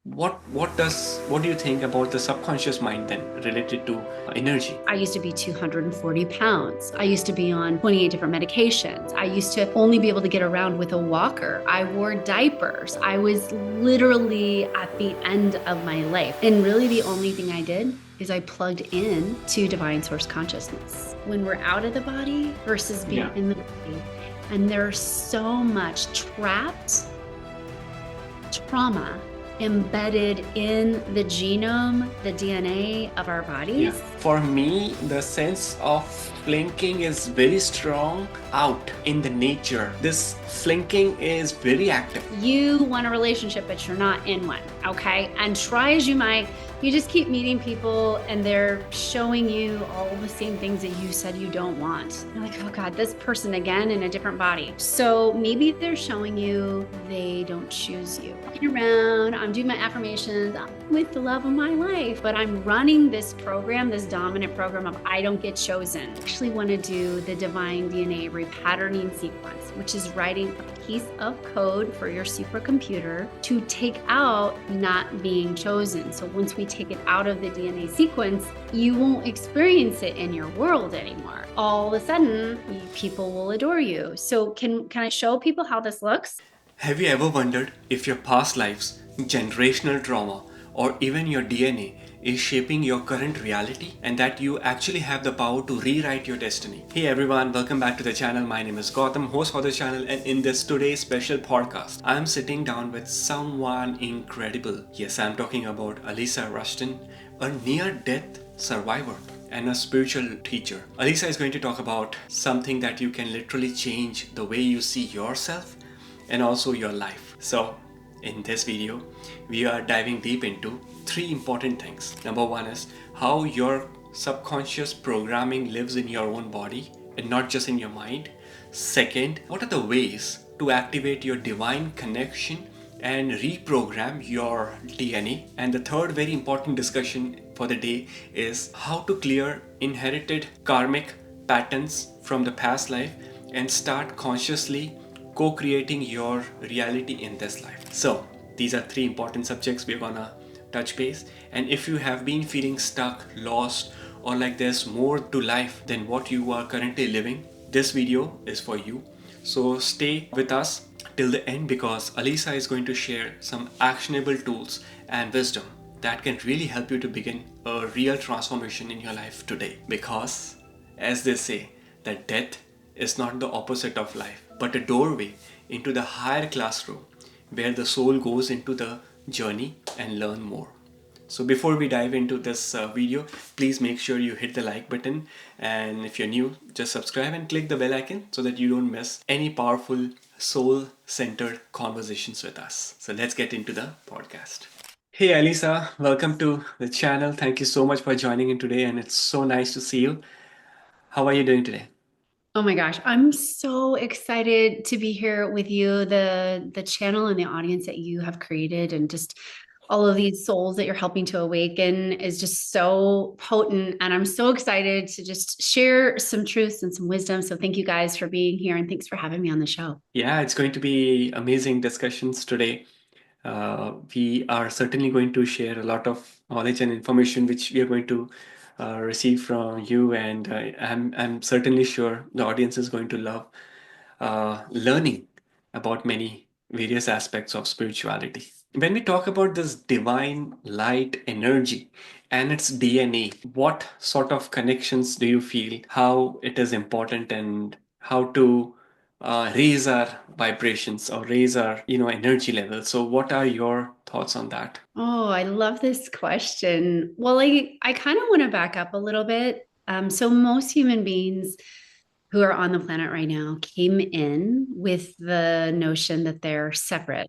What do you think about the subconscious mind then related to energy? I used to be 240 pounds. I used to be on 28 different medications. I used to only be able to get around with a walker. I wore diapers. I was literally at the end of my life. And really, the only thing I did is I plugged in to divine source consciousness. When we're out of the body versus being in the body, and there's so much trapped trauma embedded in the genome, the DNA of our bodies. For me, the sense of flinking is very strong out in the nature. This flinking is very active. You want a relationship, but you're not in one, okay? And try as you might, you just keep meeting people and they're showing you all the same things that you said you don't want. You're like, oh God, this person again in a different body. So maybe they're showing you they don't choose you. Walking around, I'm doing my affirmations, I'm with the love of my life, but I'm running this program, this dominant program of I don't get chosen. I actually want to do the divine DNA repatterning sequence, which is writing a piece of code for your supercomputer to take out not being chosen. So once we take it out of the DNA sequence, you won't experience it in your world anymore. All of a sudden, people will adore you. So can I show people how this looks? Have you ever wondered if your past lives, generational trauma, or even your DNA is shaping your current reality and that you actually have the power to rewrite your destiny? Hey everyone, welcome back to the channel. My name is Gautam, host for the channel, and in this today's special podcast, I am sitting down with someone incredible. Yes, I'm talking about Alysa Rushton, a near-death survivor and a spiritual teacher. Alysa is going to talk about something that you can literally change the way you see yourself and also your life. So in this video, we are diving deep into three important things. Number one is how your subconscious programming lives in your own body and not just in your mind. Second, what are the ways to activate your divine connection and reprogram your DNA? And the third very important discussion for the day is how to clear inherited karmic patterns from the past life and start consciously co-creating your reality in this life. So these are three important subjects we're gonna touch base. And if you have been feeling stuck, lost, or like there's more to life than what you are currently living, this video is for you. So stay with us till the end, because Alysa is going to share some actionable tools and wisdom that can really help you to begin a real transformation in your life today. Because as they say, that death is not the opposite of life, but a doorway into the higher classroom where the soul goes into the journey and learn more. So before we dive into this video, please make sure you hit the like button, and if you're new, just subscribe and click the bell icon so that you don't miss any powerful soul-centered conversations with us. So let's get into the podcast. Hey Alysa, welcome to the channel. Thank you so much for joining in today, and it's so nice to see you. How are you doing today? Oh my gosh, I'm so excited to be here with you, the channel and the audience that you have created, and just all of these souls that you're helping to awaken is just so potent. And I'm so excited to just share some truths and some wisdom. So thank you guys for being here, and thanks for having me on the show. Yeah, it's going to be amazing discussions today. We are certainly going to share a lot of knowledge and information which we are going to receive from you, and I'm certainly sure the audience is going to love learning about many various aspects of spirituality. When we talk about this divine light energy and its DNA, what sort of connections do you feel, how it is important, and how to raise our vibrations or raise our energy level? So what are your thoughts on that? Oh, I love this question. Well, I kind of want to back up a little bit. So most human beings who are on the planet right now came in with the notion that they're separate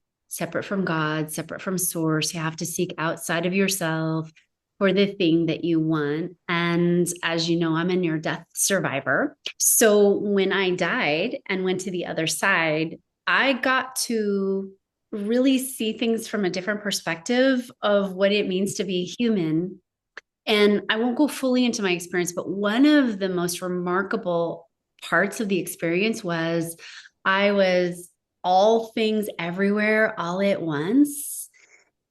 from God, separate from source. You have to seek outside of yourself for the thing that you want. And as you know, I'm a near death survivor. So when I died and went to the other side, I got to really see things from a different perspective of what it means to be human. And I won't go fully into my experience, but one of the most remarkable parts of the experience was I was all things everywhere all at once.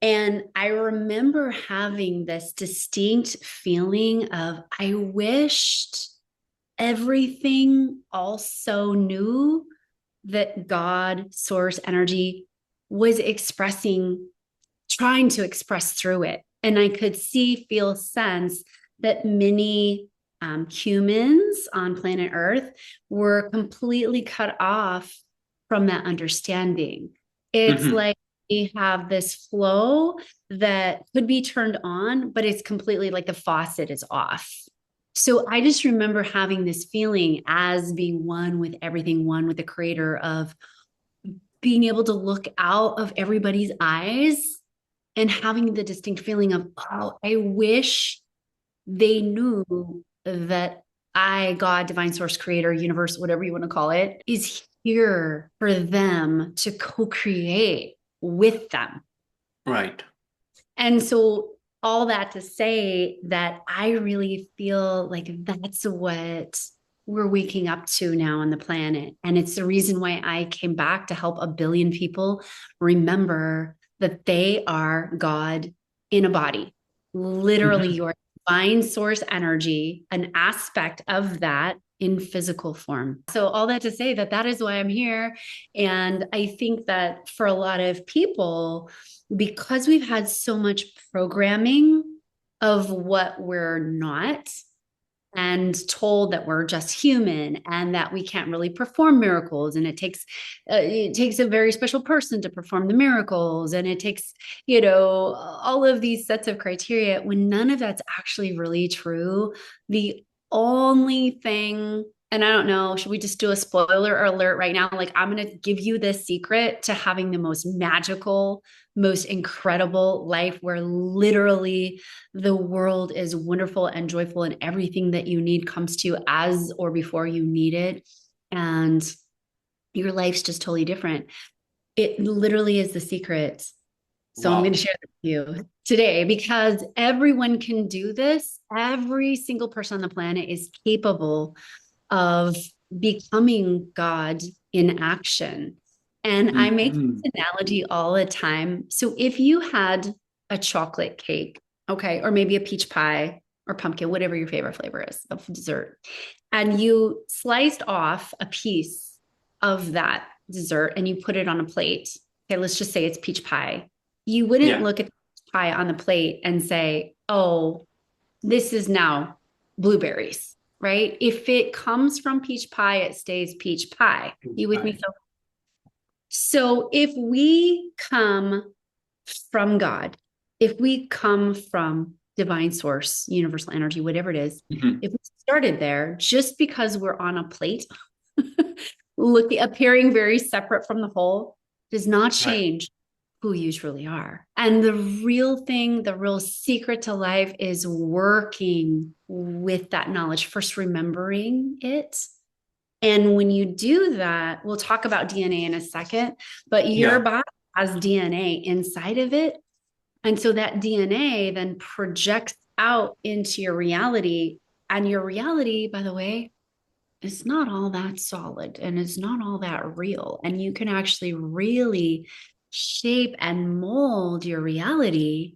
And I remember having this distinct feeling of, I wished everything also knew that God, source, energy was expressing, trying to express through it. And I could see, feel, sense that many humans on planet Earth were completely cut off from that understanding. It's Mm-hmm. like we have this flow that could be turned on, but it's completely like the faucet is off. So I just remember having this feeling as being one with everything, one with the creator, of being able to look out of everybody's eyes and having the distinct feeling of, oh, I wish they knew that I, God, divine source, creator, universe, whatever you want to call it, is here for them to co-create with them. Right. And so all that to say that I really feel like that's what we're waking up to now on the planet. And it's the reason why I came back to help a billion people remember that they are God in a body, literally Mm-hmm. your divine source energy, an aspect of that in physical form. So all that to say that that is why I'm here. And I think that for a lot of people, because we've had so much programming of what we're not, and told that we're just human and that we can't really perform miracles, and it takes a very special person to perform the miracles, and it takes, all of these sets of criteria, when none of that's actually really true. The only thing, and I don't know, should we just do a spoiler alert right now? Like, I'm going to give you the secret to having the most magical, most incredible life, where literally the world is wonderful and joyful, and everything that you need comes to you as or before you need it. And your life's just totally different. It literally is the secret. So I'm going Wow. to share it with you today, because everyone can do this. Every single person on the planet is capable of becoming God in action. And I make Mm-hmm. this analogy all the time. So if you had a chocolate cake, okay, or maybe a peach pie or pumpkin, whatever your favorite flavor is of dessert, and you sliced off a piece of that dessert and you put it on a plate. Okay, let's just say it's peach pie. You wouldn't Yeah. look at the peach pie on the plate and say, oh, this is now blueberries, right? If it comes from peach pie, it stays peach pie. You with me? Right. So if we come from God, if we come from divine source, universal energy, whatever it is, Mm-hmm. if we started there, just because we're on a plate, appearing very separate from the whole, does not Right. change who you truly are. And the real thing, the real secret to life is working with that knowledge, first remembering it. And when you do that, we'll talk about DNA in a second, but your Yeah. body has DNA inside of it. And so that DNA then projects out into your reality. And your reality, by the way, is not all that solid and it's not all that real. And you can actually really shape and mold your reality.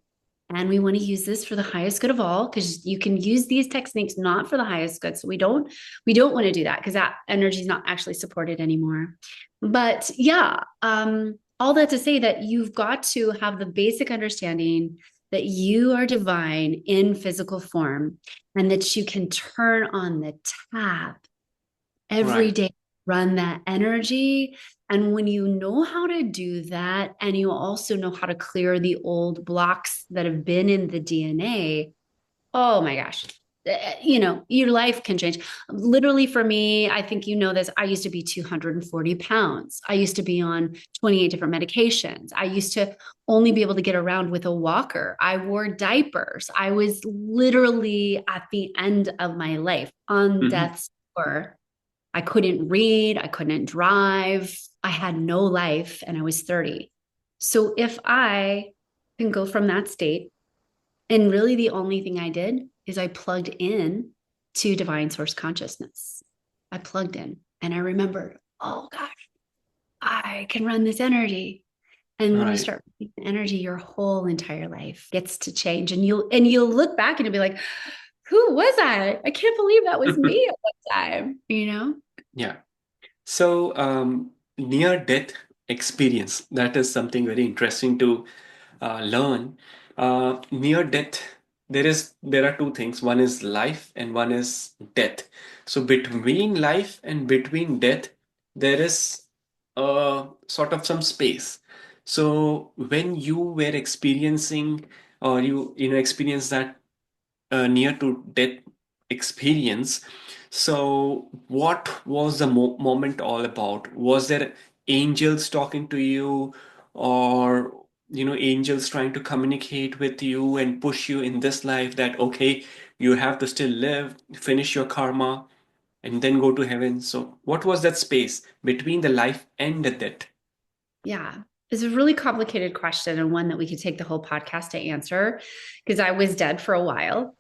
And we want to use this for the highest good of all, because you can use these techniques not for the highest good. So we don't want to do that, because that energy is not actually supported anymore. But yeah, all that to say that you've got to have the basic understanding that you are divine in physical form, and that you can turn on the tap every Right. day, run that energy. And when you know how to do that, and you also know how to clear the old blocks that have been in the DNA, oh my gosh, your life can change. Literally, for me, I think you know this, I used to be 240 pounds. I used to be on 28 different medications. I used to only be able to get around with a walker. I wore diapers. I was literally at the end of my life, on Mm-hmm. death's door. I couldn't read, I couldn't drive, I had no life, and I was 30. So if I can go from that state, and really the only thing I did is I plugged in to divine source consciousness. I plugged in and I remembered, oh gosh, I can run this energy. And when you Right. start feeling energy, your whole entire life gets to change. And you'll look back and you'll be like, who was I? I can't believe that was me at one time, you know? Yeah. So, near death experience, that is something very interesting to learn. Near death, there are two things. One is life and one is death. So between life and between death, there is sort of some space. So when you were experiencing, or you experience that near to death experience. So, what was the moment all about? Was there angels talking to you, or angels trying to communicate with you and push you in this life that okay, you have to still live, finish your karma, and then go to heaven? So, what was that space between the life and the death? Yeah. It's a really complicated question and one that we could take the whole podcast to answer because I was dead for a while.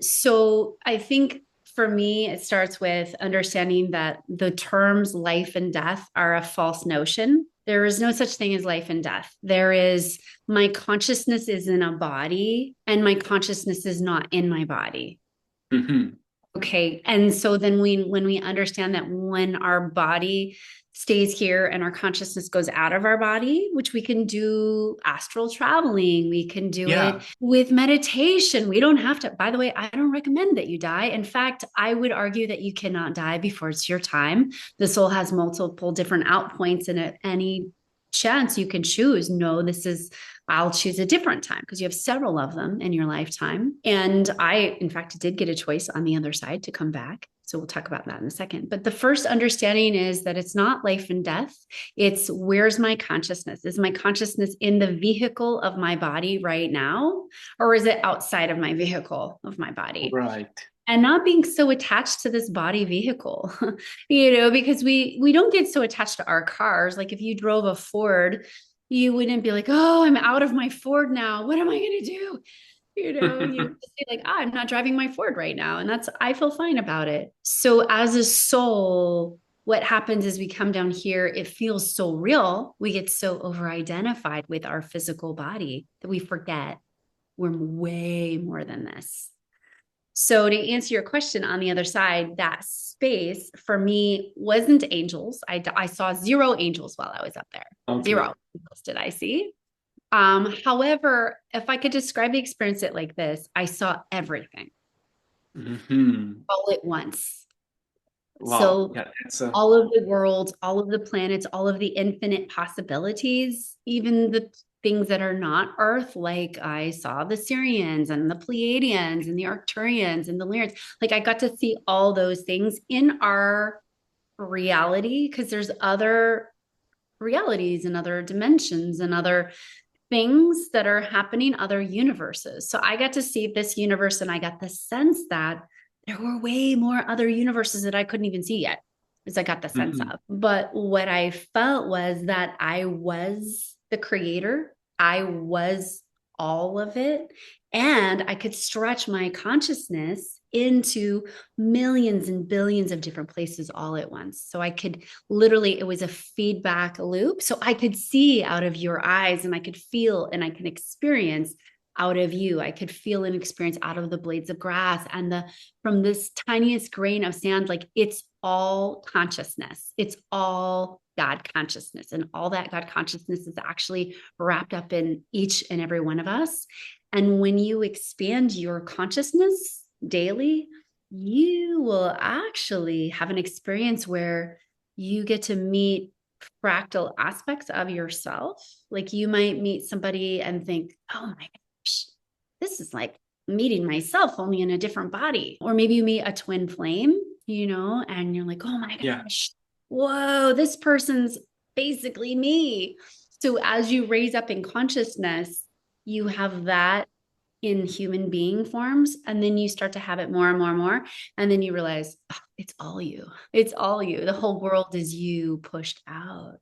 So I think for me, it starts with understanding that the terms life and death are a false notion. There is no such thing as life and death. There is my consciousness is in a body and my consciousness is not in my body. Hmm. Okay. And so then when we understand that when our body stays here and our consciousness goes out of our body, which we can do astral traveling, we can do Yeah. it with meditation. We don't have to, by the way, I don't recommend that you die. In fact, I would argue that you cannot die before it's your time. The soul has multiple different outpoints, and at any chance you can choose, no, I'll choose a different time because you have several of them in your lifetime. And I, in fact, did get a choice on the other side to come back. So we'll talk about that in a second. But the first understanding is that it's not life and death. It's where's my consciousness? Is my consciousness in the vehicle of my body right now? Or is it outside of my vehicle of my body? Right. And not being so attached to this body vehicle, because we don't get so attached to our cars. Like if you drove a Ford, you wouldn't be like, oh, I'm out of my Ford now. What am I going to do? You just be like, I'm not driving my Ford right now. And I feel fine about it. So as a soul, what happens is we come down here, it feels so real. We get so over identified with our physical body that we forget we're way more than this. So to answer your question on the other side, that space for me wasn't angels. I saw zero angels while I was up there. Okay. Zero angels did I see. However, if I could describe the experience it like this, I saw everything Hmm. all at once. Wow. So Yeah, that's a all of the worlds, all of the planets, all of the infinite possibilities, even the things that are not Earth, like I saw the Sirians and the Pleiadians and the Arcturians and the Lyrians. Like I got to see all those things in our reality because there's other realities and other dimensions and other things that are happening, other universes. So I got to see this universe and I got the sense that there were way more other universes that I couldn't even see yet, as I got the sense mhm. of. But what I felt was that I was the creator, I was all of it. And I could stretch my consciousness into millions and billions of different places all at once. So I could literally, it was a feedback loop. So I could see out of your eyes and I could feel and I can experience out of you. I could feel and experience out of the blades of grass and from this tiniest grain of sand, like it's all consciousness. It's all God consciousness. And all that God consciousness is actually wrapped up in each and every one of us. And when you expand your consciousness daily, you will actually have an experience where you get to meet fractal aspects of yourself. Like you might meet somebody and think, oh my gosh, this is like meeting myself only in a different body. Or maybe you meet a twin flame, and you're like, oh my Yeah. gosh, whoa, this person's basically me. So as you raise up in consciousness, you have that in human being forms. And then you start to have it more and more and more. And then you realize oh, it's all you. It's all you. The whole world is you pushed out.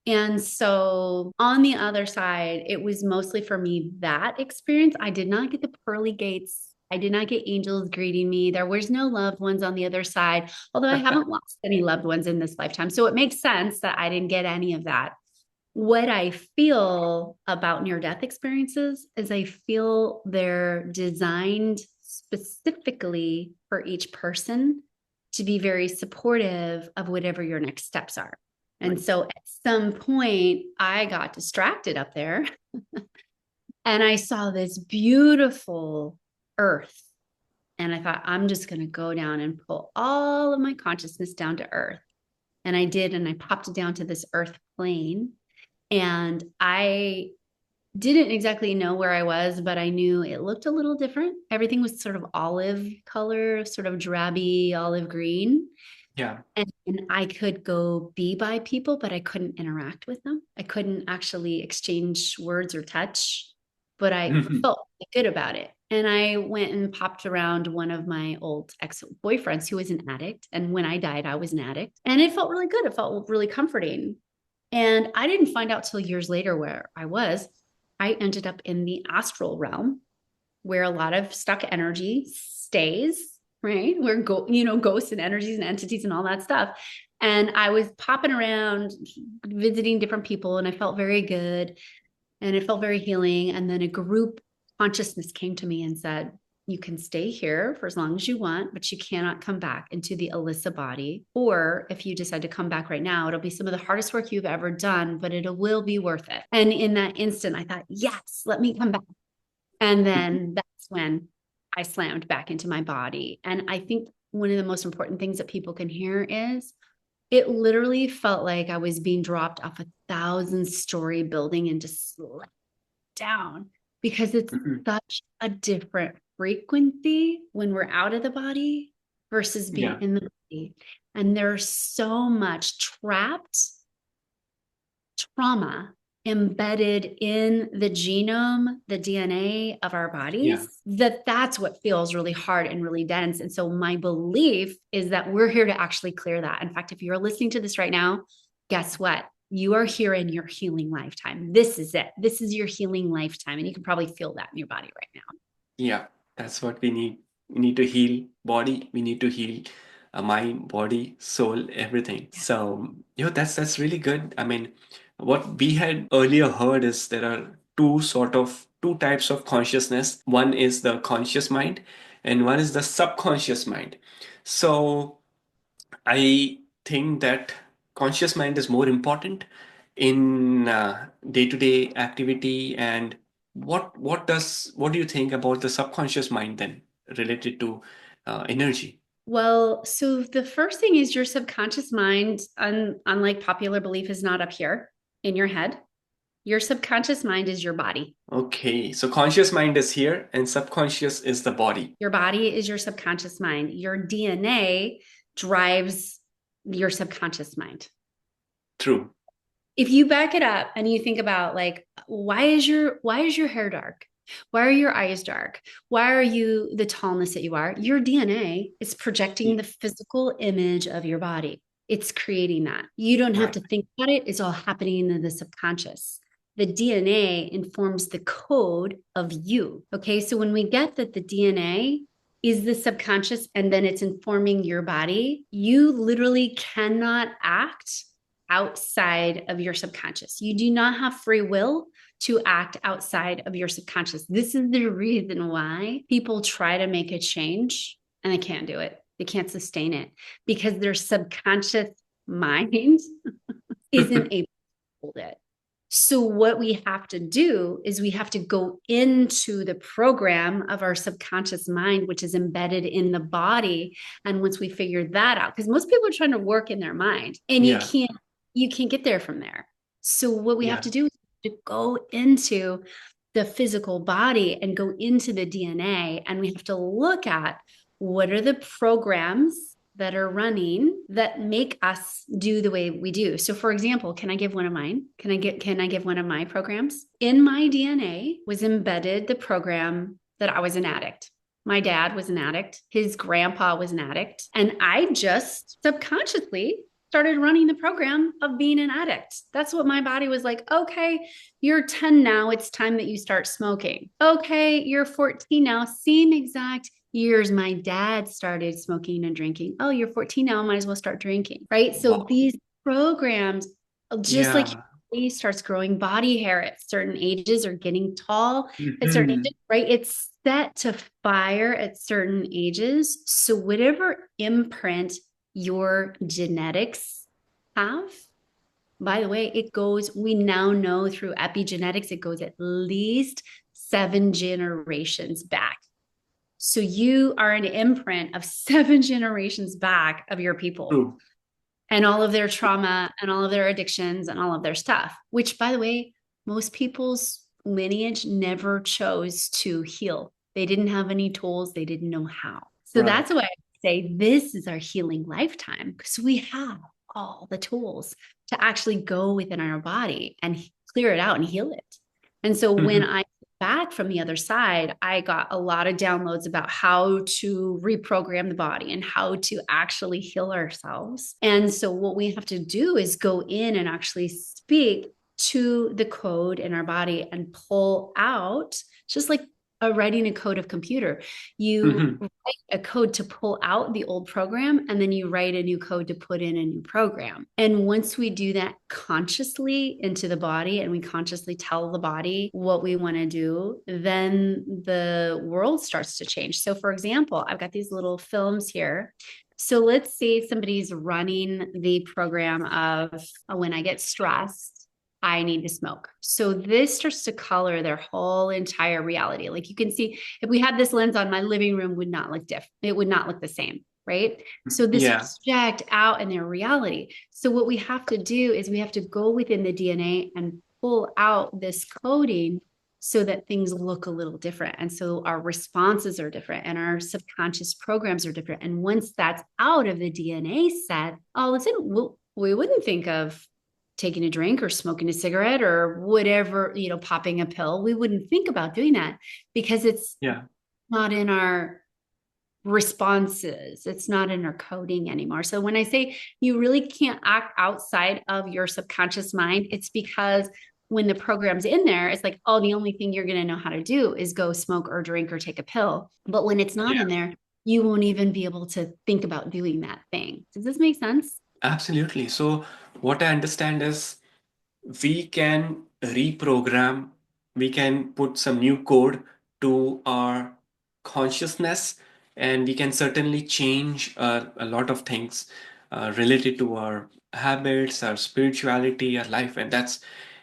And so on the other side, it was mostly for me that experience. I did not get the pearly gates. I did not get angels greeting me. There was no loved ones on the other side, although I haven't lost any loved ones in this lifetime. So it makes sense that I didn't get any of that. What I feel about near-death experiences is I feel they're designed specifically for each person to be very supportive of whatever your next steps are. And Right. so at some point, I got distracted up there and I saw this beautiful earth. And I thought, I'm just going to go down and pull all of my consciousness down to earth. And I did. And I popped it down to this earth plane. And I didn't exactly know where I was, but I knew it looked a little different. Everything was sort of olive color, sort of drabby olive green. Yeah. And I could go be by people, but I couldn't interact with them. I couldn't actually exchange words or touch, but I felt good about it. And I went and popped around one of my old ex-boyfriends who was an addict. And when I died, I was an addict. And it felt really good. It felt really comforting. And I didn't find out till years later where I was. I ended up in the astral realm where a lot of stuck energy stays, right? Where ghosts and energies and entities and all that stuff. And I was popping around, visiting different people, and I felt very good and it felt very healing. And then a group consciousness came to me and said, you can stay here for as long as you want, but you cannot come back into the Alysa body. Or if you decide to come back right now, it'll be some of the hardest work you've ever done, but it will be worth it. And in that instant, I thought, yes, let me come back. And then that's when I slammed back into my body. And I think one of the most important things that people can hear is it literally felt like I was being dropped off 1,000-story building and just slammed down because it's such a different frequency when we're out of the body versus being Yeah. in the body. And there's so much trapped trauma embedded in the genome, the DNA of our Yeah. bodies, that's what feels really hard and really dense. And so my belief is that we're here to actually clear that. In fact, if you're listening to this right now, guess what? You are here in your healing lifetime. This is it. This is your healing lifetime. And you can probably feel that in your body right now. Yeah. That's what we need. We need to heal body. We need to heal mind, body, soul, everything. Yeah. So, that's really good. I mean, what we had earlier heard is there are two types of consciousness. One is the conscious mind, and one is the subconscious mind. So, I think that conscious mind is more important in day-to-day activity. And what do you think about the subconscious mind then related to energy? Well, so the first thing is your subconscious mind, unlike popular belief, is not up here in your head. Your subconscious mind is your body. Okay, so conscious mind is here and subconscious is the body. Your body is your subconscious mind. Your DNA drives your subconscious mind. True. If you back it up and you think about like, why is your hair dark? Why are your eyes dark? Why are you the tallness that you are? Your DNA is projecting the physical image of your body. It's creating that. You don't have Right. to think about it. It's all happening in the subconscious. The DNA informs the code of you. Okay. So when we get that the DNA is the subconscious and then it's informing your body, you literally cannot act outside of your subconscious. You do not have free will to act outside of your subconscious. This is the reason why people try to make a change and they can't do it. They can't sustain it because their subconscious mind isn't able to hold it. So what we have to do is we have to go into the program of our subconscious mind, which is embedded in the body. And once we figure that out, because most people are trying to work in their mind and Yeah. you can't get there from there. So what we have Yeah. to do is to go into the physical body and go into the DNA. And we have to look at what are the programs that are running that make us do the way we do. So for example, can I give one of mine? Can I give one of my programs? In my DNA was embedded the program that I was an addict. My dad was an addict. His grandpa was an addict. And I just subconsciously started running the program of being an addict. That's what my body was like. Okay, you're 10 now. It's time that you start smoking. Okay, you're 14 now. Same exact years my dad started smoking and drinking. Oh, you're 14 now. Might as well start drinking. Right. So Wow. these programs, just like Yeah. body starts growing body hair at certain ages or getting tall at certain Mhm. ages, right? It's set to fire at certain ages. So whatever imprint your genetics have, by the way, it goes, we now know through epigenetics, it goes at least 7 generations back. So you are an imprint of 7 generations back of your people True. and all of their trauma and all of their addictions and all of their stuff, which, by the way, most people's lineage never chose to heal. They didn't have any tools, they didn't know how. So that's Right. why I say this is our healing lifetime, because we have all the tools to actually go within our body and clear it out and heal it. And so when Mhm. I back from the other side, I got a lot of downloads about how to reprogram the body and how to actually heal ourselves. And so, what we have to do is go in and actually speak to the code in our body and pull out, just like writing a code of computer. You Mhm. write a code to pull out the old program, and then you write a new code to put in a new program. And once we do that consciously into the body and we consciously tell the body what we want to do, then the world starts to change. So, for example, I've got these little films here. So let's say somebody's running the program of when I get stressed, I need to smoke. So this starts to color their whole entire reality. Like you can see, if we had this lens on, my living room would not look different. It would not look the same, right? So this Yeah. is project out in their reality. So what we have to do is we have to go within the DNA and pull out this coding so that things look a little different. And so our responses are different and our subconscious programs are different. And once that's out of the DNA set, all of a sudden we wouldn't think of taking a drink or smoking a cigarette or whatever, popping a pill. We wouldn't think about doing that because it's Yeah. not in our responses. It's not in our coding anymore. So when I say you really can't act outside of your subconscious mind, it's because when the program's in there, it's like, oh, the only thing you're going to know how to do is go smoke or drink or take a pill. But when it's not Yeah. in there, you won't even be able to think about doing that thing. Does this make sense? Absolutely. So what I understand is we can reprogram, we can put some new code to our consciousness, and we can certainly change a lot of things related to our habits, our spirituality, our life.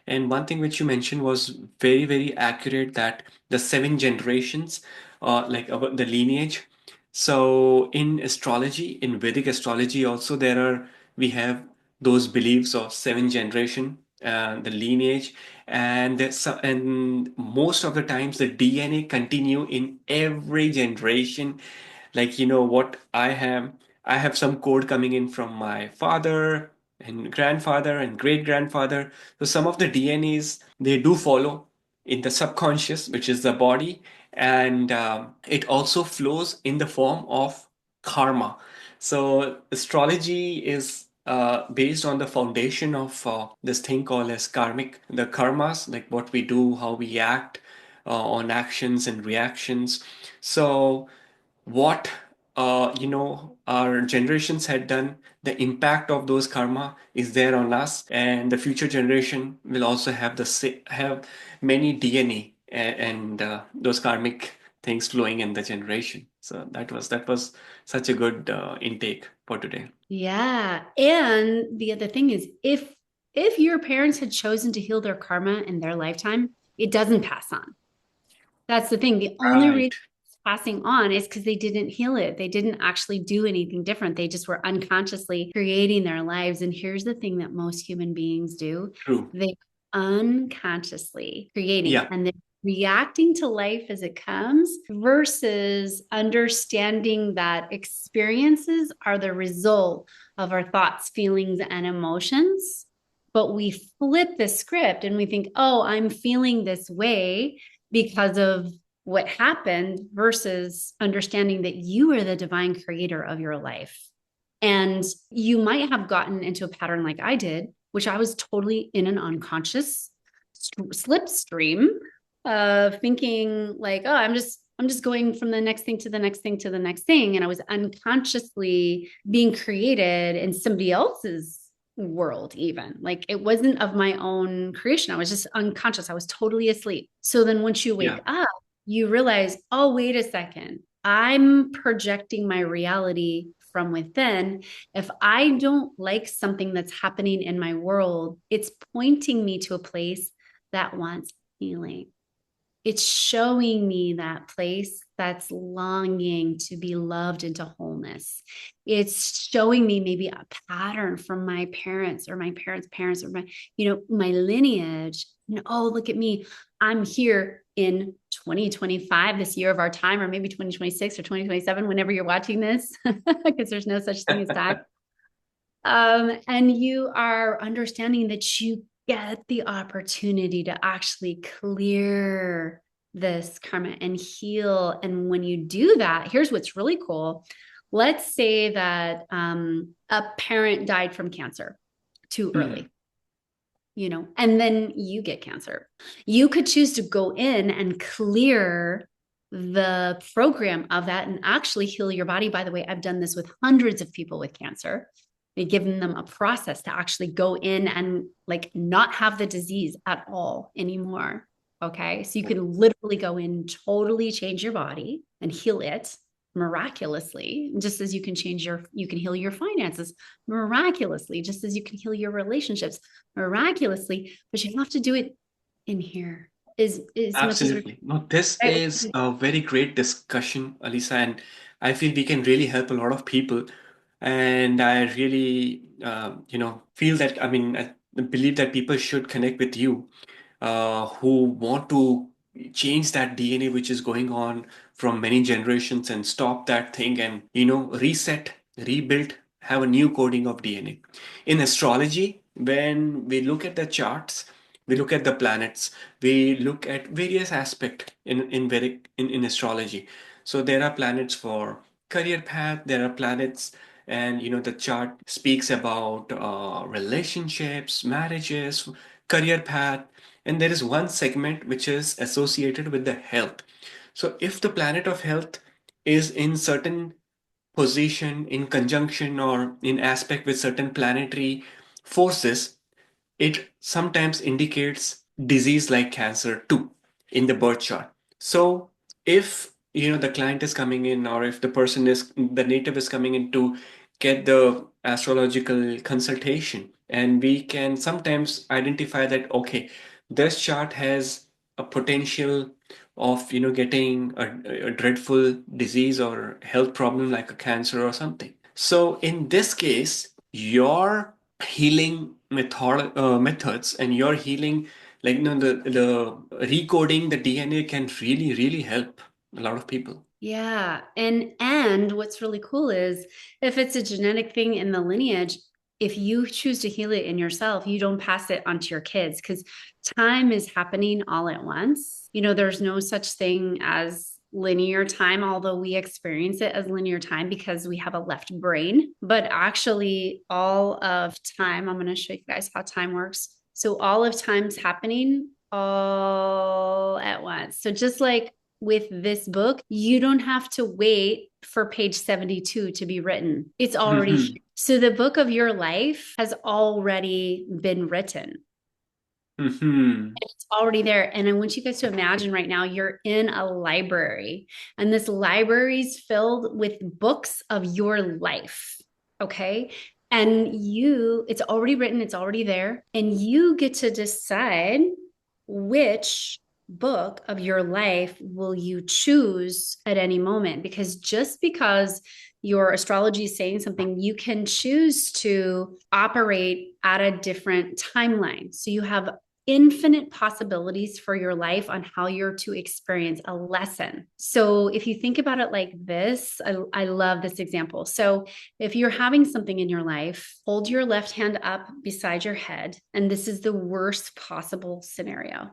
And one thing which you mentioned was very, very accurate, that the 7 generations, like about the lineage. So in astrology, in Vedic astrology also, we have those beliefs of 7 generation, the lineage, and most of the times the DNA continue in every generation. Like, what I have some code coming in from my father and grandfather and great grandfather. So some of the DNAs, they do follow in the subconscious, which is the body, and it also flows in the form of karma. So astrology is based on the foundation of this thing called as karmic, the karmas, like what we do, how we act on actions and reactions. So what our generations had done, the impact of those karma is there on us, and the future generation will also have many DNA and those karmic things flowing in the generation. So that was such a good intake for today. Yeah. And the other thing is if your parents had chosen to heal their karma in their lifetime, it doesn't pass on. That's the thing. The only Right. reason it's passing on is because they didn't heal it. They didn't actually do anything different. They just were unconsciously creating their lives. And here's the thing that most human beings do. True. They unconsciously creating Yeah. and they're reacting to life as it comes versus understanding that experiences are the result of our thoughts, feelings, and emotions. But we flip the script and we think, oh, I'm feeling this way because of what happened versus understanding that you are the divine creator of your life. And you might have gotten into a pattern like I did, which I was totally in an unconscious slipstream of thinking like, oh, I'm just going from the next thing to the next thing to the next thing. And I was unconsciously being created in somebody else's world, even. Like it wasn't of my own creation. I was just unconscious. I was totally asleep. So then once you wake Yeah. up, you realize, oh, wait a second. I'm projecting my reality from within. If I don't like something that's happening in my world, it's pointing me to a place that wants healing. It's showing me that place that's longing to be loved into wholeness. It's showing me maybe a pattern from my parents or my parents' parents or my lineage. And oh, look at me. I'm here in 2025, this year of our time, or maybe 2026 or 2027, whenever you're watching this, because there's no such thing as time. And you are understanding that you get the opportunity to actually clear this karma and heal. And when you do that, here's what's really cool. Let's say that a parent died from cancer too Mhm. early, and then you get cancer. You could choose to go in and clear the program of that and actually heal your body. By the way, I've done this with hundreds of people with cancer. We've given them a process to actually go in and like not have the disease at all anymore. Okay. So you can literally go in, totally change your body and heal it miraculously, just as you can heal your finances miraculously, just as you can heal your relationships miraculously, but you have to do it in here as much as we're Absolutely. No, this right. is a very great discussion, Alysa, and I feel we can really help a lot of people. And I really, feel that, I mean, I believe that people should connect with you who want to change that DNA which is going on from many generations and stop that thing and, reset, rebuild, have a new coding of DNA. In astrology, when we look at the charts, we look at the planets, we look at various aspects in astrology. So there are planets for career path, there are planets, and the chart speaks about relationships, marriages, career path, and there is one segment which is associated with the health. So if the planet of health is in certain position, in conjunction, or in aspect with certain planetary forces, it sometimes indicates disease like cancer too in the birth chart. So if the client is coming in, or if the native is coming in to get the astrological consultation, and we can sometimes identify that, okay, this chart has a potential of getting a dreadful disease or health problem like a cancer or something. So in this case, your healing methods and your healing, like the recoding the DNA can really really help a lot of people. Yeah. And what's really cool is if it's a genetic thing in the lineage, if you choose to heal it in yourself, you don't pass it onto your kids because time is happening all at once. There's no such thing as linear time, although we experience it as linear time because we have a left brain. But actually, all of time, I'm going to show you guys how time works. So all of time's happening all at once. So just like with this book, you don't have to wait for page 72 to be written. It's already here. Hmm. So the book of your life has already been written. Hmm. It's already there. And I want you guys to imagine right now you're in a library, and this library is filled with books of your life. Okay. And it's already written, it's already there. And you get to decide which book of your life will you choose at any moment. Because just because your astrology is saying something, you can choose to operate at a different timeline. So you have infinite possibilities for your life on how you're to experience a lesson. So if you think about it like this, I love this example. So if you're having something in your life, hold your left hand up beside your head. And this is the worst possible scenario.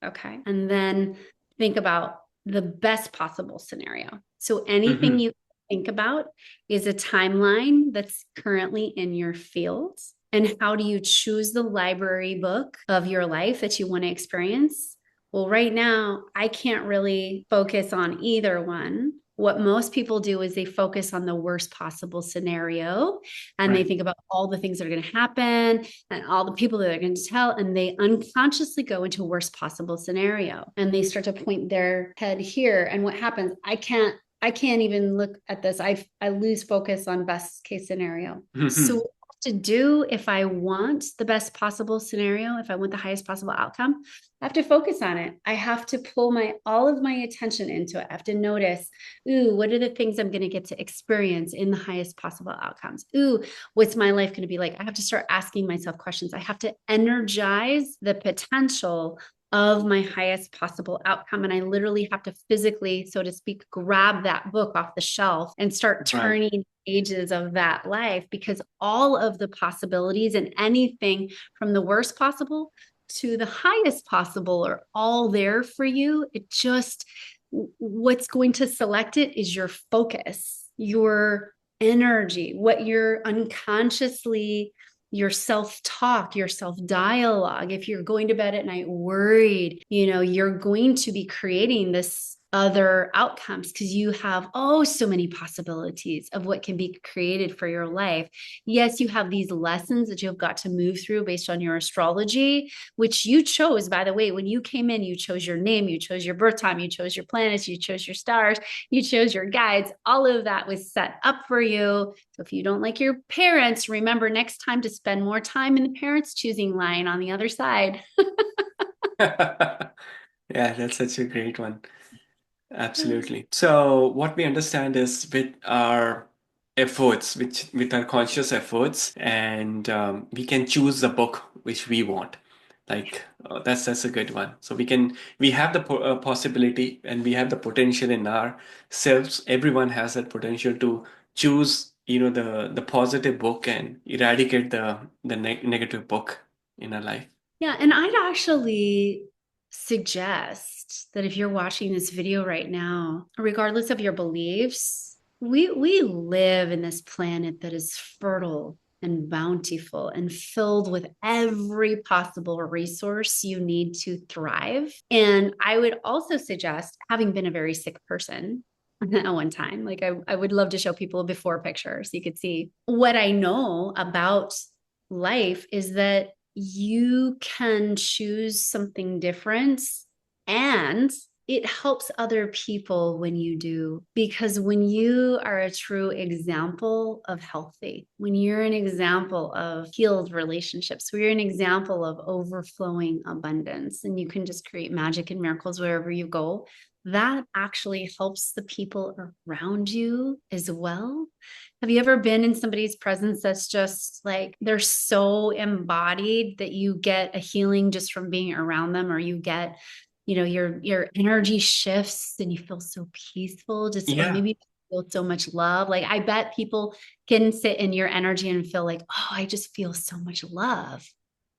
Okay. And then think about the best possible scenario. So anything Hmm. you think about is a timeline that's currently in your field. And how do you choose the library book of your life that you want to experience? Well, right now, I can't really focus on either one. What most people do is they focus on the worst possible scenario and they Right. think about all the things that are going to happen and all the people that are going to tell, and they unconsciously go into worst possible scenario and they start to point their head here. And what happens? I can't even look at this. I lose focus on best case scenario. So what I have to do if I want the best possible scenario, if I want the highest possible outcome, I have to focus on it. I have to pull all of my attention into it. I have to notice, ooh, what are the things I'm going to get to experience in the highest possible outcomes? Ooh, what's my life going to be like? I have to start asking myself questions. I have to energize the potential of my highest possible outcome. And I literally have to physically, so to speak, grab that book off the shelf and start Right. turning pages of that life, because all of the possibilities and anything from the worst possible to the highest possible are all there for you. It just, what's going to select it is your focus, your energy, what you're unconsciously, your self-talk, your self-dialogue. If you're going to bed at night worried, you're going to be creating this other outcomes because you have so many possibilities of what can be created for your life. Yes, you have these lessons that you've got to move through based on your astrology, which you chose, by the way. When you came in, you chose your name, you chose your birth time, you chose your planets, you chose your stars, you chose your guides. All of that was set up for you. So if you don't like your parents, remember next time to spend more time in the parents choosing line on the other side. Yeah, that's such a great one. Absolutely. So what we understand is with our efforts, with our conscious efforts, and we can choose the book which we want. Like that's a good one. So we have the possibility and we have the potential in ourselves. Everyone has that potential to choose, the positive book and eradicate the negative book in our life. Yeah, and I'd actually suggest that if you're watching this video right now, regardless of your beliefs, we live in this planet that is fertile and bountiful and filled with every possible resource you need to thrive. And I would also suggest, having been a very sick person at one time, like I would love to show people a before picture so you could see what I know about life is that you can choose something different, and it helps other people when you do, because when you are a true example of healthy, when you're an example of healed relationships, when you're an example of overflowing abundance, and you can just create magic and miracles wherever you go, that actually helps the people around you as well. Have you ever been in somebody's presence that's just like they're so embodied that you get a healing just from being around them, or you get, your energy shifts and you feel so peaceful, just, or Yeah. maybe you feel so much love. Like I bet people can sit in your energy and feel like, oh, I just feel so much love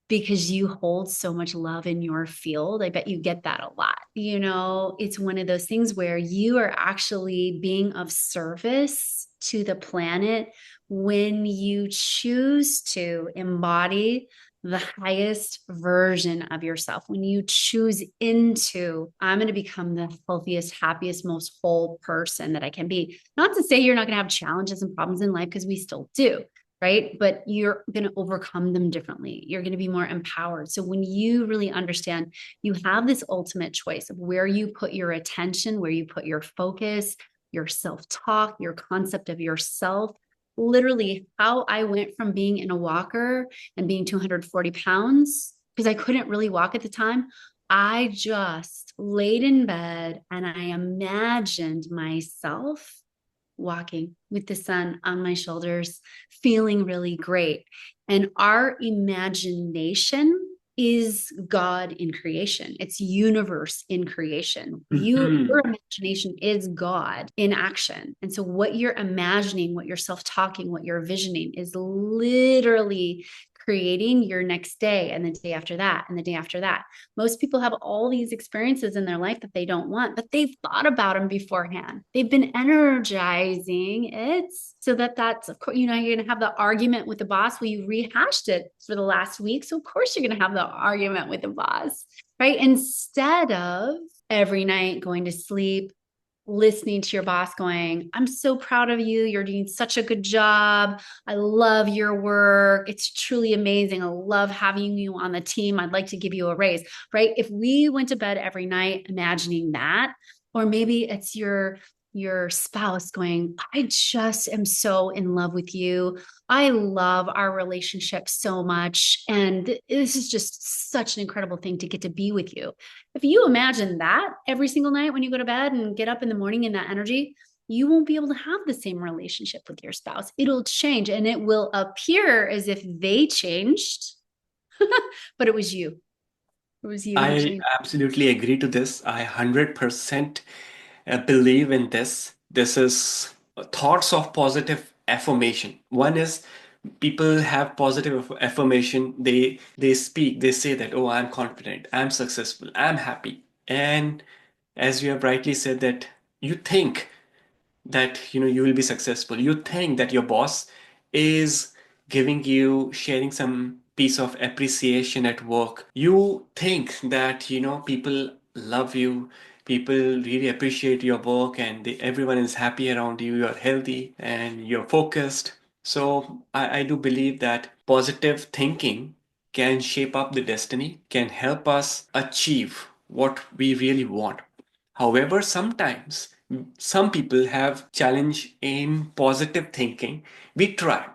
because you hold so much love in your field. I bet you get that a lot. It's one of those things where you are actually being of service to the planet when you choose to embody the highest version of yourself. When you choose into, I'm going to become the healthiest, happiest, most whole person that I can be. Not to say you're not going to have challenges and problems in life, because we still do, right? But you're going to overcome them differently. You're going to be more empowered. So when you really understand, you have this ultimate choice of where you put your attention, where you put your focus, your self-talk, your concept of yourself. Literally, how I went from being in a walker and being 240 pounds, because I couldn't really walk at the time. I just laid in bed and I imagined myself walking with the sun on my shoulders, feeling really great. And our imagination is God in creation. It's universe in creation. Your imagination is God in action. And so what you're imagining, what you're self-talking, what you're visioning is literally creating your next day and the day after that and the day after that. Most people have all these experiences in their life that they don't want, but they've thought about them beforehand. They've been energizing it so that's, of course, you're going to have the argument with the boss. Well, you rehashed it for the last week. So of course you're going to have the argument with the boss, right? Instead of every night going to sleep listening to your boss going, I'm so proud of you. You're doing such a good job. I love your work. It's truly amazing. I love having you on the team. I'd like to give you a raise, right? If we went to bed every night imagining that, or maybe it's your spouse going, I just am so in love with you. I love our relationship so much. And this is just such an incredible thing to get to be with you. If you imagine that every single night when you go to bed and get up in the morning in that energy, you won't be able to have the same relationship with your spouse. It'll change and it will appear as if they changed, but it was you. It was you who I changed. absolutely agree to this. I 100% believe in this. This is thoughts of positive affirmation. One is people have positive affirmation. They speak, they say that, oh, I'm confident, I'm successful, I'm happy. And as you have rightly said that you think that you will be successful, you think that your boss is giving you sharing some piece of appreciation at work, you think that people love you, people really appreciate your work, and everyone is happy around you, you're healthy and you're focused. So I do believe that positive thinking can shape up the destiny, can help us achieve what we really want. However, sometimes some people have challenge in positive thinking. We are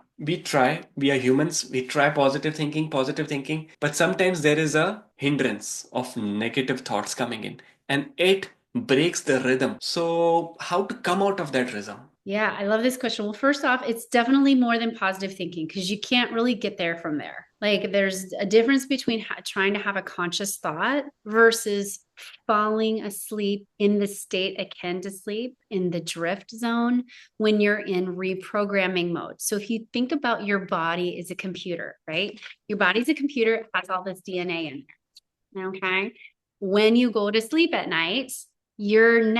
humans, we try positive thinking, but sometimes there is a hindrance of negative thoughts coming in and it breaks the rhythm. So, how to come out of that rhythm? Yeah, I love this question. Well, first off, it's definitely more than positive thinking because you can't really get there from there. Like, there's a difference between trying to have a conscious thought versus falling asleep in the state akin to sleep in the drift zone when you're in reprogramming mode. So, if you think about your body as a computer, right? Your body's a computer, it has all this DNA in there. Okay. When you go to sleep at night, you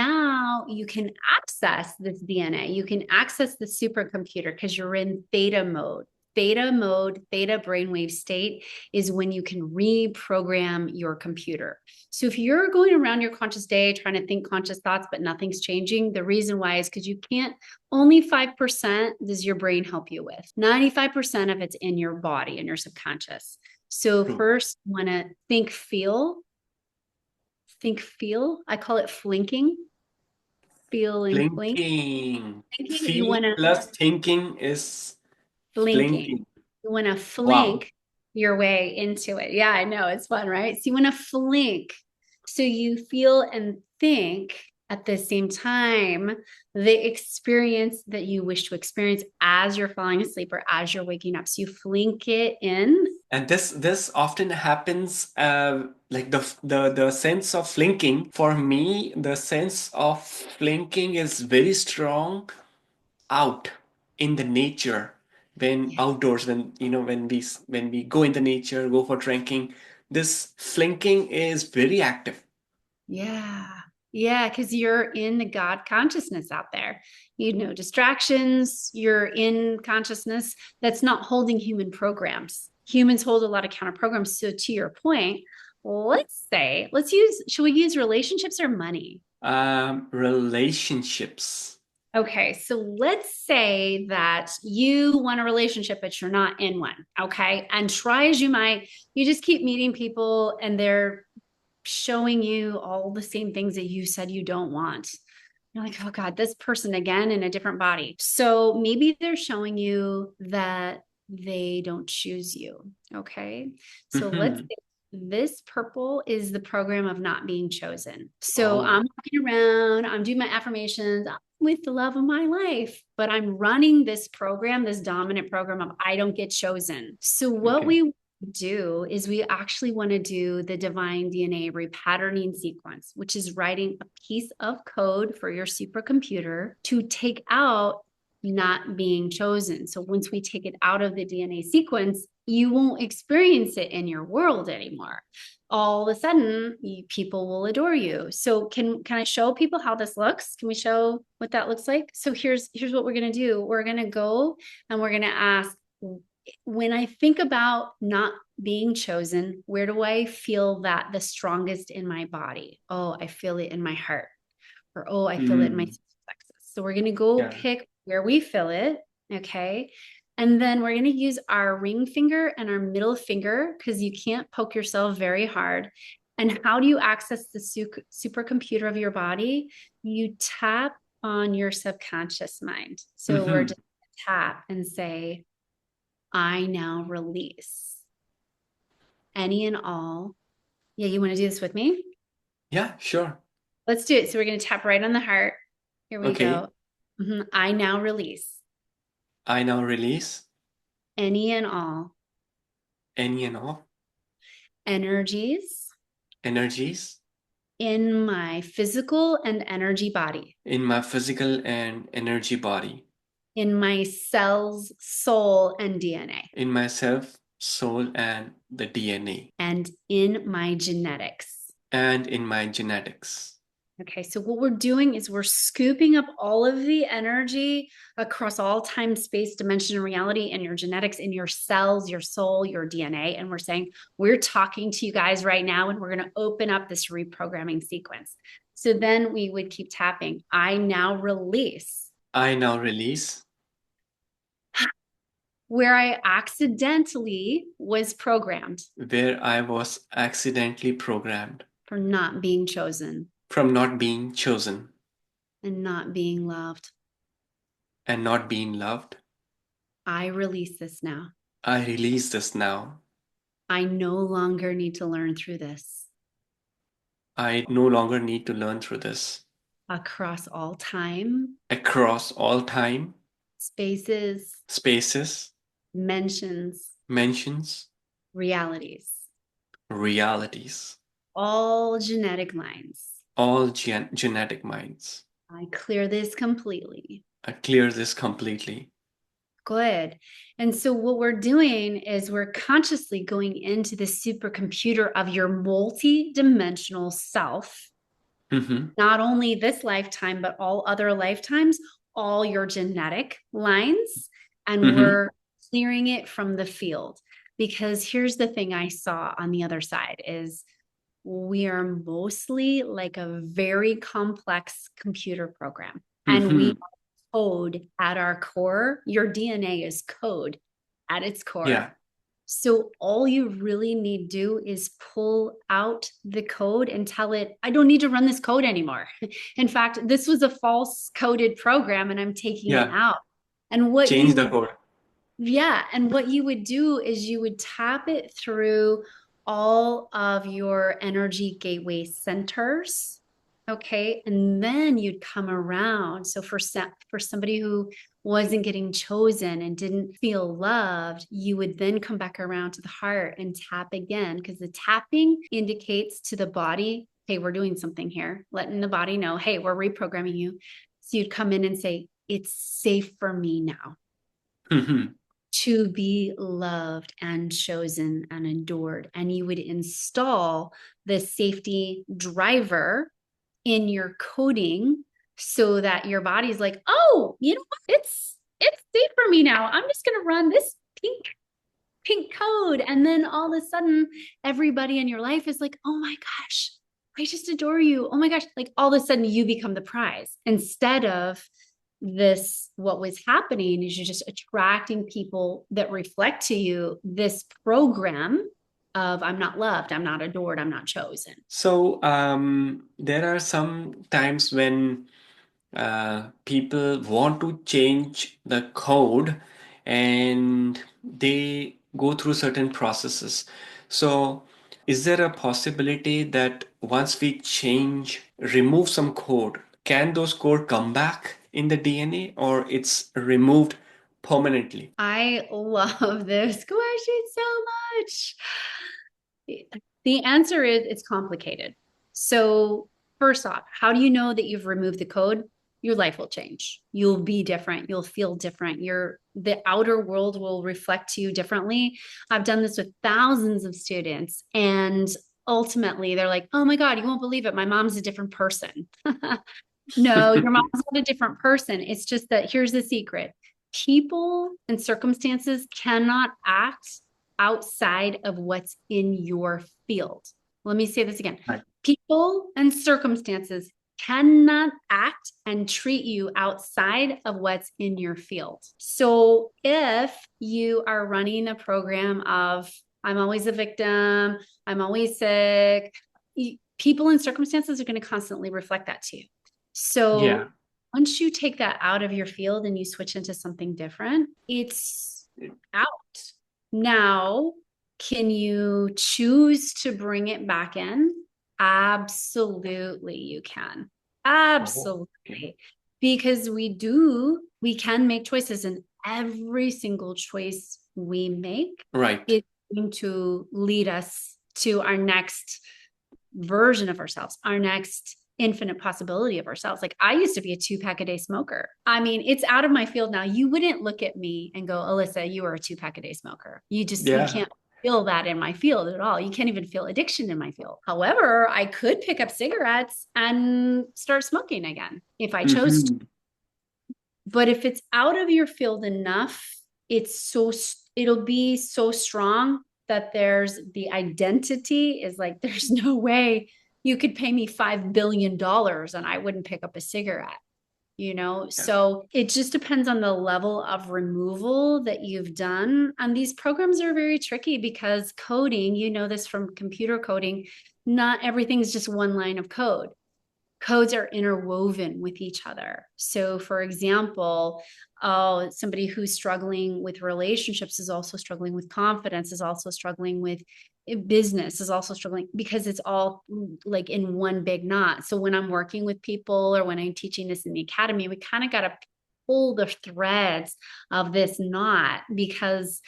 can access this DNA. You can access the supercomputer because you're in theta mode. Theta brainwave state is when you can reprogram your computer. So if you're going around your conscious day trying to think conscious thoughts, but nothing's changing, the reason why is because you can't, only 5% does your brain help you with. 95% of it's in your body and your subconscious. So True. first, you want to feel. I call it flinking. Feel and flink. Flinking. Thinking, you Feel want to plus thinking is flinking. flinking. You want to Wow. flink your way into it. Yeah, I know it's fun, right? So you want to flink. So you feel and think at the same time the experience that you wish to experience as you're falling asleep or as you're waking up. So you flink it in. And this often happens, like the sense of flinking. For me, the sense of flinking is very strong out in the nature, when outdoors, when when we go in the nature, go for trekking. This flinking is very active. Yeah. Yeah, because you're in the God consciousness out there. Distractions, you're in consciousness that's not holding human programs. Humans hold a lot of counter programs. So to your point, should we use relationships or money? Relationships. Okay, so let's say that you want a relationship, but you're not in one. Okay. And try as you might, you just keep meeting people and they're showing you all the same things that you said you don't want. You're like, oh God, this person again in a different body. So maybe they're showing you that they don't choose you. Okay. So let's Mhm. say this purple is the program of not being chosen. So Oh, I'm walking around, I'm doing my affirmations I'm with the love of my life, but I'm running this program, this dominant program of I don't get chosen. So what okay. we do is we actually want to do the divine DNA repatterning sequence, which is writing a piece of code for your supercomputer to take out not being chosen. So once we take it out of the DNA sequence, you won't experience it in your world anymore. All of a sudden, people will adore you. So can I show people how this looks? Can we show what that looks like? So here's what we're going to do. We're going to go and we're going to ask, when I think about not being chosen, where do I feel that the strongest in my body? Oh, I feel it in my heart. or, oh, I feel it in my plexus. So we're going to go Yeah. pick where we feel it. Okay. And then we're going to use our ring finger and our middle finger because you can't poke yourself very hard. And how do you access the supercomputer of your body? You tap on your subconscious mind. So we're just tap and say, I now release any and all. Yeah, you want to do this with me? Yeah, sure. Let's do it. So we're going to tap right on the heart. Here we Okay. go. I now release I now release any and all any and all energies energies in my physical and energy body, in my physical and energy body, in my cells, soul, and DNA, in myself, soul, and the DNA, and in my genetics. and in my genetics. Okay, so what we're doing is we're scooping up all of the energy across all time, space, dimension, and reality, and your genetics, in your cells, your soul, your DNA. And we're saying, we're talking to you guys right now, and we're going to open up this reprogramming sequence. So then we would keep tapping. I now release I now release where I accidentally was programmed where I was accidentally programmed for not being chosen from not being chosen and not being loved. and not being loved. I release this now. I release this now. I no longer need to learn through this. I no longer need to learn through this. Across all time, Across all time, spaces, spaces, mentions, mentions, realities, realities, all genetic lines. all genetic minds. I clear this completely. I clear this completely. Good. And so what we're doing is we're consciously going into the supercomputer of your multi-dimensional self. Not only this lifetime, but all other lifetimes, all your genetic lines. And we're clearing it from the field. Because here's the thing I saw on the other side is we are mostly like a very complex computer program. And we code at our core. Your DNA is code at its core. Yeah. So all you really need to do is pull out the code and tell it, I don't need to run this code anymore. In fact, this was a false coded program and I'm taking it out. And what change the code. Yeah. And what you would do is you would tap it through all of your energy gateway centers. Okay. And then you'd come around. So for somebody who wasn't getting chosen and didn't feel loved, you would then come back around to the heart and tap again, because the tapping indicates to the body, hey, we're doing something here, letting the body know, hey, we're reprogramming you. So you'd come in and say, it's safe for me now to be loved and chosen and adored. And you would install the safety driver in your coding so that your body's like, oh, you know what? It's safe for me now. I'm just going to run this pink code. And then all of a sudden, everybody in your life is like, oh my gosh, I just adore you. Oh my gosh. Like all of a sudden you become the prize instead of this. What was happening is you're just attracting people that reflect to you this program of I'm not loved, I'm not adored, I'm not chosen. So there are some times when people want to change the code and they go through certain processes. So is there a possibility that once we remove some code, can those code come back in the DNA or it's removed permanently? I love this question so much. The answer is it's complicated. So first off, how do you know that you've removed the code? Your life will change. You'll be different. You'll feel different. The outer world will reflect to you differently. I've done this with thousands of students, and ultimately they're like, oh my God, you won't believe it. My mom's a different person. No, your mom's not a different person. It's just that here's the secret. People and circumstances cannot act outside of what's in your field. Let me say this again. Right. People and circumstances cannot act and treat you outside of what's in your field. So if you are running a program of, I'm always a victim, I'm always sick, people and circumstances are going to constantly reflect that to you. So once you take that out of your field and you switch into something different, it's out. Now, can you choose to bring it back in? Absolutely, you can. Absolutely. Okay. Because we can make choices, and every single choice we make Right. is going to lead us to our next version of ourselves, our next infinite possibility of ourselves. Like, I used to be a 2-pack a day smoker. I mean, it's out of my field now. You wouldn't look at me and go, Alysa, you are a 2-pack a day smoker. You can't feel that in my field at all. You can't even feel addiction in my field. However, I could pick up cigarettes and start smoking again if I chose to. But if it's out of your field enough, it'll be so strong that there's the identity is like, there's no way you could pay me $5 billion and I wouldn't pick up a cigarette, So it just depends on the level of removal that you've done. And these programs are very tricky because coding, this from computer coding, not everything's just one line of code. Codes are interwoven with each other. So for example, somebody who's struggling with relationships is also struggling with confidence, is also struggling with business, is also struggling because it's all like in one big knot. So when I'm working with people or when I'm teaching this in the academy, we kind of got to pull the threads of this knot because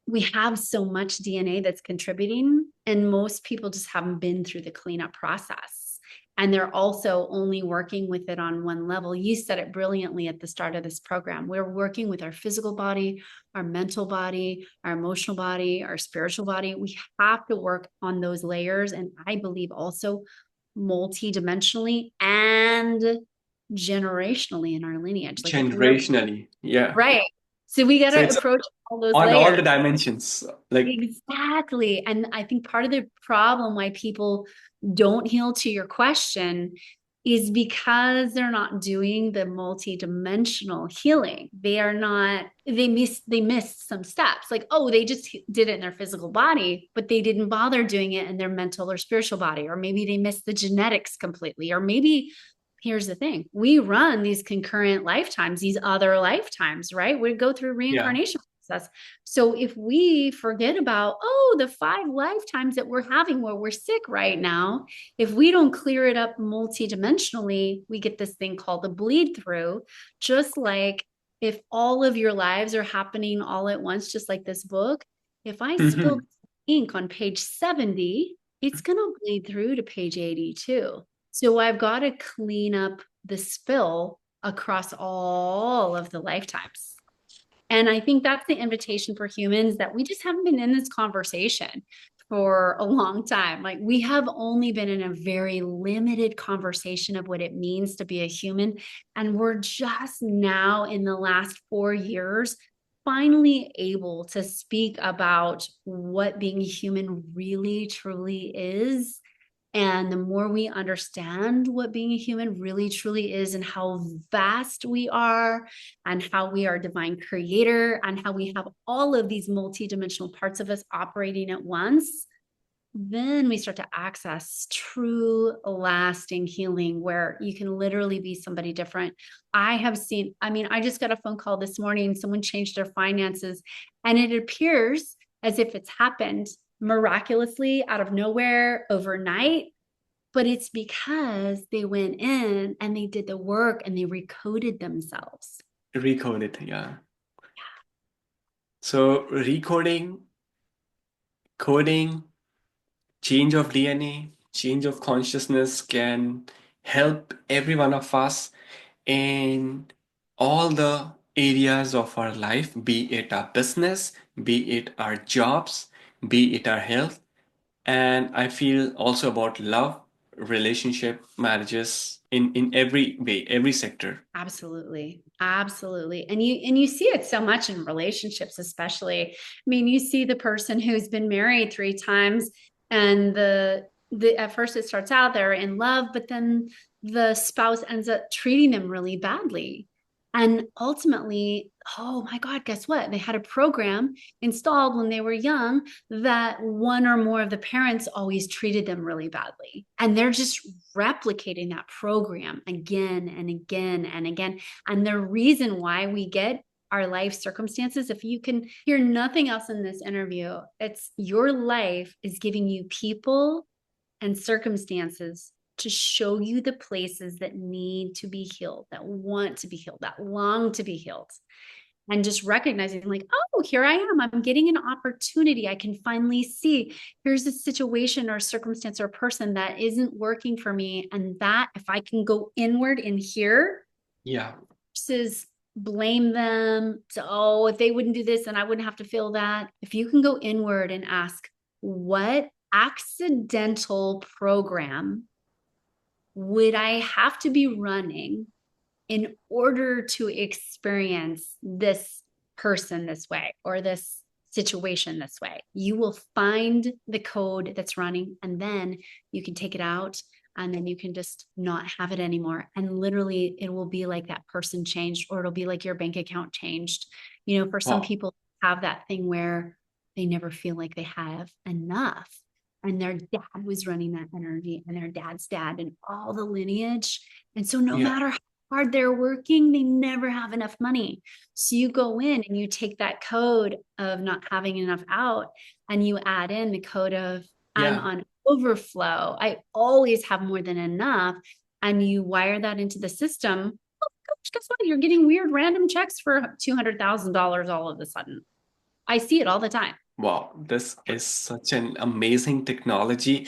we have so much DNA that's contributing, and most people just haven't been through the cleanup process. And they're also only working with it on one level. You said it brilliantly at the start of this program. We're working with our physical body, our mental body, our emotional body, our spiritual body. We have to work on those layers. And I believe also multidimensionally and generationally in our lineage. Like Generationally. Yeah. right. So we got So to it's approach all those on all layers. the dimensions. Like, Exactly. And I think part of the problem why people don't heal, to your question, is because they're not doing the multi-dimensional healing. They missed some steps. Like, they just did it in their physical body, but they didn't bother doing it in their mental or spiritual body. Or maybe they missed the genetics completely. Or maybe, here's the thing, we run these concurrent lifetimes, these other lifetimes, right? We go through reincarnation process. So if we forget about, the 5 lifetimes that we're having where we're sick right now, if we don't clear it up multidimensionally, we get this thing called the bleed through. Just like if all of your lives are happening all at once, just like this book, if I spill ink on page 70, it's going to bleed through to page 82. So I've got to clean up the spill across all of the lifetimes. And I think that's the invitation for humans, that we just haven't been in this conversation for a long time. Like, we have only been in a very limited conversation of what it means to be a human. And we're just now in the last 4 years finally able to speak about what being a human really truly is. And the more we understand what being a human really truly is, and how vast we are, and how we are a divine creator, and how we have all of these multidimensional parts of us operating at once, then we start to access true lasting healing, where you can literally be somebody different. I just got a phone call this morning. Someone changed their finances, and it appears as if it's happened miraculously out of nowhere overnight, but it's because they went in and they did the work and they recoded themselves. Recoded, yeah. So recoding, coding, change of DNA, change of consciousness can help every one of us in all the areas of our life, be it our business, be it our jobs, be it our health. And I feel also about love, relationship, marriages, in every way, every sector. Absolutely. Absolutely. And you see it so much in relationships, especially. I mean, you see the person who's been married 3 times, and the at first it starts out they're in love, but then the spouse ends up treating them really badly. And ultimately, oh my God, guess what? They had a program installed when they were young that one or more of the parents always treated them really badly. And they're just replicating that program again and again and again. And the reason why we get our life circumstances, if you can hear nothing else in this interview, it's your life is giving you people and circumstances to show you the places that need to be healed, that want to be healed, that long to be healed. And just recognizing, like, oh, here I am. I'm getting an opportunity. I can finally see here's a situation or circumstance or person that isn't working for me. And that if I can go inward in here, Yeah. versus blame them. So, oh, if they wouldn't do this, then I wouldn't have to feel that. If you can go inward and ask, what accidental program would I have to be running in order to experience this person this way or this situation this way? You will find the code that's running, and then you can take it out, and then you can just not have it anymore. And literally, it will be like that person changed, or it'll be like your bank account changed. You know, for some Wow. people, have that thing where they never feel like they have enough. And their dad was running that energy, and their dad's dad, and all the lineage. And so, no Yeah. matter how hard they're working, they never have enough money. So you go in and you take that code of not having enough out, and you add in the code of I'm Yeah. on overflow. I always have more than enough. And you wire that into the system. Oh gosh, guess what? You're getting weird random checks for $200,000 all of a sudden. I see it all the time. Wow. This is such an amazing technology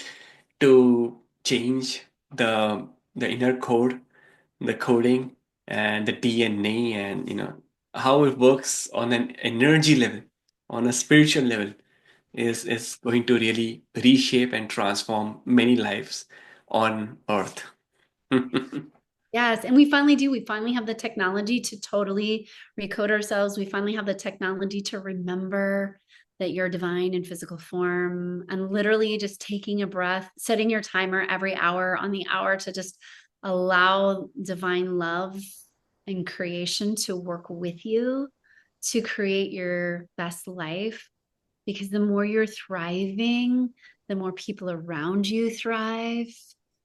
to change the inner code, the coding, and the DNA, and how it works on an energy level, on a spiritual level, is going to really reshape and transform many lives on Earth. Yes. And we finally do. We finally have the technology to totally recode ourselves. We finally have the technology to remember that you're divine in physical form, and literally just taking a breath, setting your timer every hour on the hour to just allow divine love and creation to work with you to create your best life. Because the more you're thriving, the more people around you thrive,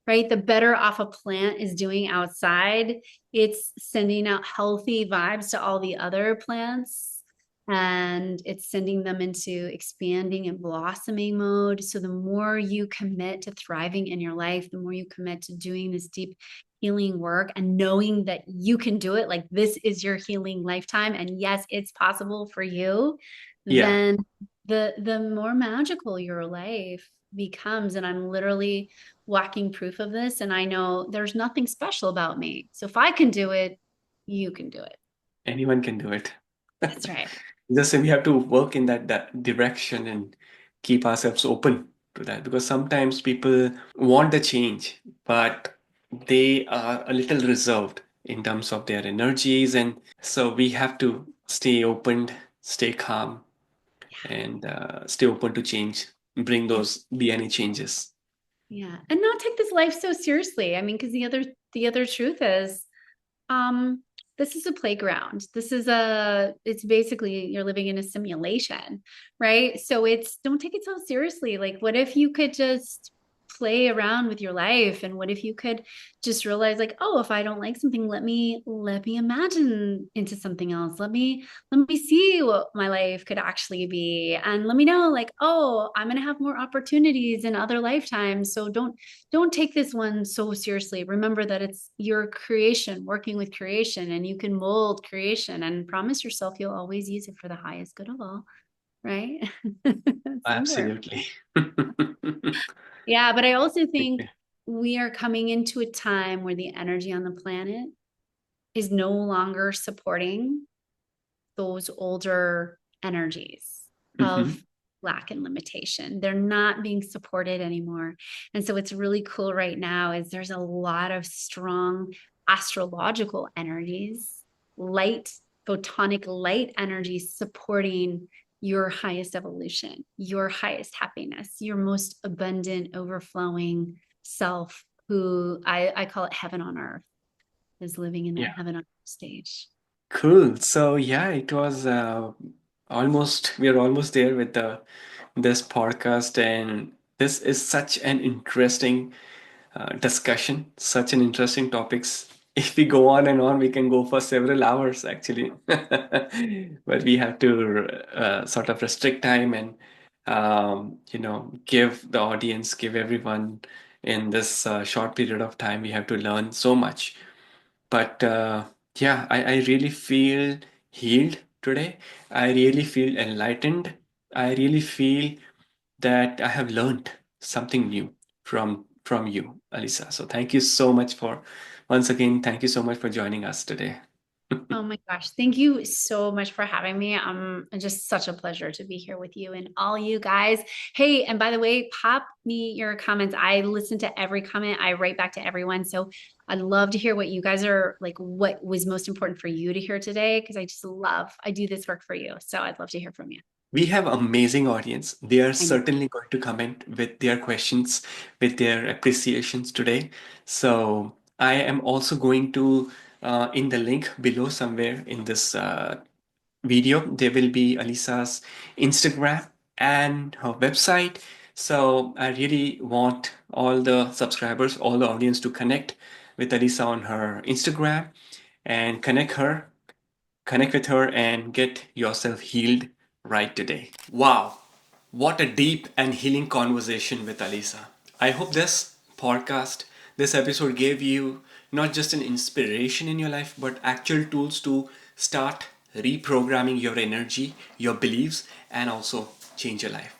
right? The better off a plant is doing outside, it's sending out healthy vibes to all the other plants, and it's sending them into expanding and blossoming mode. So the more you commit to thriving in your life, the more you commit to doing this deep healing work and knowing that you can do it, like this is your healing lifetime, and yes, it's possible for you, Yeah. then the more magical your life becomes. And I'm literally walking proof of this, and I know there's nothing special about me. So if I can do it, you can do it. Anyone can do it. That's right. Just say we have to work in that direction and keep ourselves open to that, because sometimes people want the change, but they are a little reserved in terms of their energies, and so we have to stay open, stay calm, and stay open to change, bring Yeah. those DNA changes. Yeah. And not take this life so seriously. I mean, because the other truth is, um, this is a playground. It's basically you're living in a simulation, right? So it's don't take it so seriously. Like, what if you could just play around with your life? And what if you could just realize, like, oh, if I don't like something, let me imagine into something else. Let me see what my life could actually be. And let me know, like, oh, I'm gonna have more opportunities in other lifetimes. So don't take this one so seriously. Remember that it's your creation, working with creation, and you can mold creation, and promise yourself you'll always use it for the highest good of all, right? Somewhere. Absolutely. Yeah, but I also think we are coming into a time where the energy on the planet is no longer supporting those older energies of Mhm. lack and limitation. They're not being supported anymore. And so what's really cool right now is there's a lot of strong astrological energies, light, photonic light energies supporting your highest evolution, your highest happiness, your most abundant, overflowing self who I call it heaven on earth, is living in that Yeah. heaven on earth stage. Cool. So yeah, it was we are almost there with the this podcast, and this is such an interesting discussion, such an interesting topics. If we go on and on, we can go for several hours actually. But we have to sort of restrict time and give the audience, give everyone in this short period of time. We have to learn so much. But yeah, I really feel healed today. I really feel enlightened. I really feel that I have learned something new from you, Alysa. So thank you so much for once again, thank you so much for joining us today. Oh my gosh. Thank you so much for having me. Just such a pleasure to be here with you and all you guys. Hey, and by the way, pop me your comments. I listen to every comment. I write back to everyone. So I'd love to hear what you guys are like, what was most important for you to hear today. Cause I do this work for you. So I'd love to hear from you. We have amazing audience. They are I know. certainly going to comment with their questions, with their appreciations today. So I am also going to in the link below somewhere in this video, there will be Alysa's Instagram and her website. So I really want all the subscribers, all the audience to connect with Alysa on her Instagram and connect with her and get yourself healed right today. Wow, what a deep and healing conversation with Alysa. I hope this podcast, this episode gave you not just an inspiration in your life, but actual tools to start reprogramming your energy, your beliefs, and also change your life.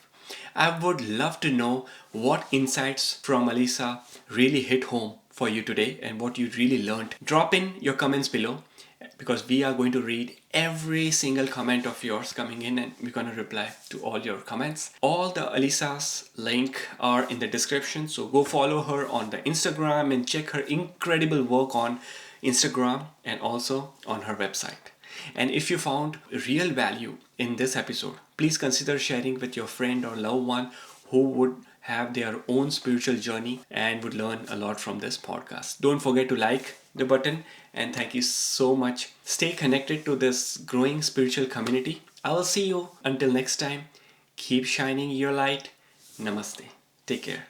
I would love to know what insights from Alysa really hit home for you today and what you really learned. Drop in your comments below because we are going to read every single comment of yours coming in and we're going to reply to all your comments. All the Alysa's link are in the description, so go follow her on the Instagram and check her incredible work on Instagram and also on her website. And if you found real value in this episode, please consider sharing with your friend or loved one who would have their own spiritual journey and would learn a lot from this podcast. Don't forget to like the button and thank you so much. Stay connected to this growing spiritual community. I will see you until next time. Keep shining your light. Namaste. Take care.